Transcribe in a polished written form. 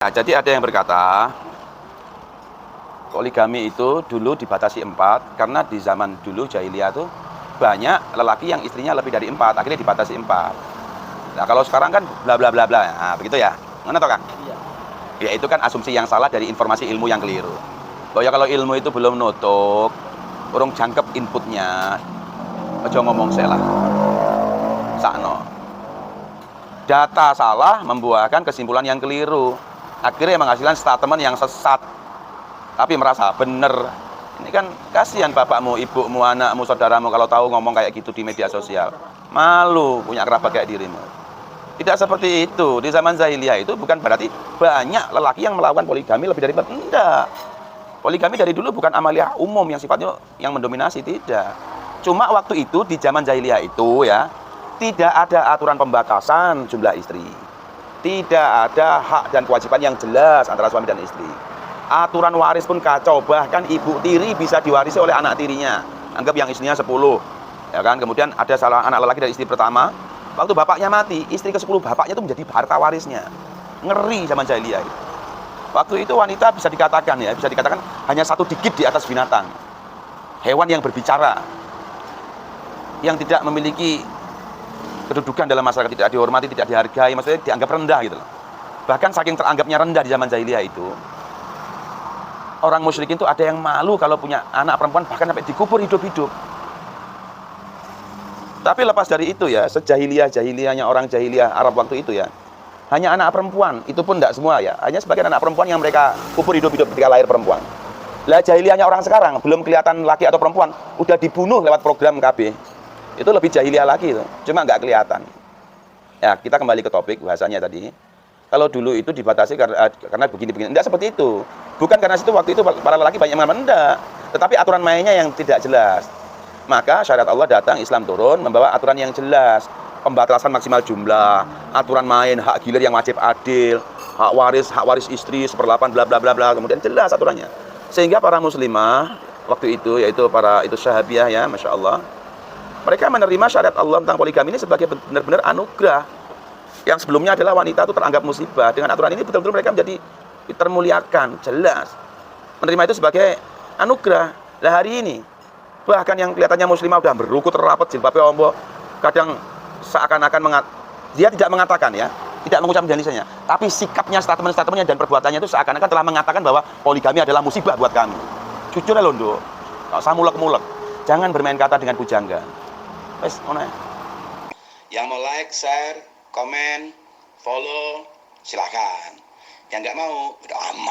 Nah, jadi ada yang berkata, poligami itu dulu dibatasi 4, karena di zaman dulu jahiliyah itu banyak lelaki yang istrinya lebih dari 4, akhirnya dibatasi 4. Nah, kalau sekarang kan bla bla bla bla, nah, begitu ya. Mana toh Kang? Iya. Ya itu kan asumsi yang salah dari informasi ilmu yang keliru. Bahwa ya kalau ilmu itu belum nutuk, urung jangkep inputnya, aja ngomong salah. Sakno. Data salah membuahkan kesimpulan yang keliru. Akhirnya menghasilkan statement yang sesat. Tapi merasa bener. Ini kan kasihan bapakmu, ibumu, anakmu, saudaramu kalau tahu ngomong kayak gitu di media sosial. Malu punya kerabat kayak dirimu. Tidak seperti itu. Di zaman jahiliyah itu bukan berarti banyak lelaki yang melakukan poligami lebih dari 4. Enggak. Poligami dari dulu bukan amalia umum yang sifatnya yang mendominasi, tidak. Cuma waktu itu di zaman jahiliyah itu ya, tidak ada aturan pembatasan jumlah istri. Tidak ada hak dan kewajiban yang jelas antara suami dan istri. Aturan waris pun kacau, bahkan ibu tiri bisa diwarisi oleh anak tirinya. Anggap yang istrinya 10, ya kan? Kemudian ada salah anak lelaki dari istri pertama. Waktu bapaknya mati, istri ke-10 bapaknya itu menjadi harta warisnya. Ngeri zaman jahiliyah itu. Waktu itu wanita bisa dikatakan hanya satu digit di atas binatang. Hewan yang berbicara, yang tidak memiliki kedudukan dalam masyarakat, tidak dihormati, tidak dihargai, maksudnya dianggap rendah gitu loh. Bahkan saking teranggapnya rendah di zaman jahiliyah itu, orang musyrikin itu ada yang malu kalau punya anak perempuan, bahkan sampai dikubur hidup-hidup. Tapi lepas dari itu ya, sejahiliyah-jahiliyahnya orang jahiliyah Arab waktu itu ya, hanya anak perempuan, itu pun tidak semua ya, hanya sebagian anak perempuan yang mereka kubur hidup-hidup ketika lahir perempuan. Lah jahiliyahnya orang sekarang, belum kelihatan laki atau perempuan, udah dibunuh lewat program KB. Itu lebih jahiliyah lagi itu, cuma nggak kelihatan. Ya, kita kembali ke topik bahasanya tadi. Kalau dulu itu dibatasi karena begini-begini, enggak seperti itu. Bukan karena situ waktu itu para lelaki banyak mengamalkan, enggak. Tetapi aturan mainnya yang tidak jelas. Maka syariat Allah datang, Islam turun, membawa aturan yang jelas. Pembatasan maksimal jumlah, aturan main, hak gilir yang wajib adil, hak waris istri, 1/8, bla bla bla bla, kemudian jelas aturannya. Sehingga para muslimah waktu itu, yaitu para itu sahabiah ya, Masya Allah, mereka menerima syariat Allah tentang poligami ini sebagai benar-benar anugerah. Yang sebelumnya adalah wanita itu teranggap musibah. Dengan aturan ini betul-betul mereka menjadi termuliakan, jelas. Menerima itu sebagai anugerah. Lah hari ini, bahkan yang kelihatannya muslimah udah berukut rapat, jilbabnya ombo, kadang seakan-akan dia tidak mengatakan ya, tidak mengucapkan lisannya, tapi sikapnya, statement-statementnya dan perbuatannya itu seakan-akan telah mengatakan bahwa poligami adalah musibah buat kami. Jujur ya londo, nggak usah mulek-mulek. Jangan bermain kata dengan pujangga. Wes, ngono ya. Yang mau like, share, komen, follow, silakan. Yang nggak mau, udah amat.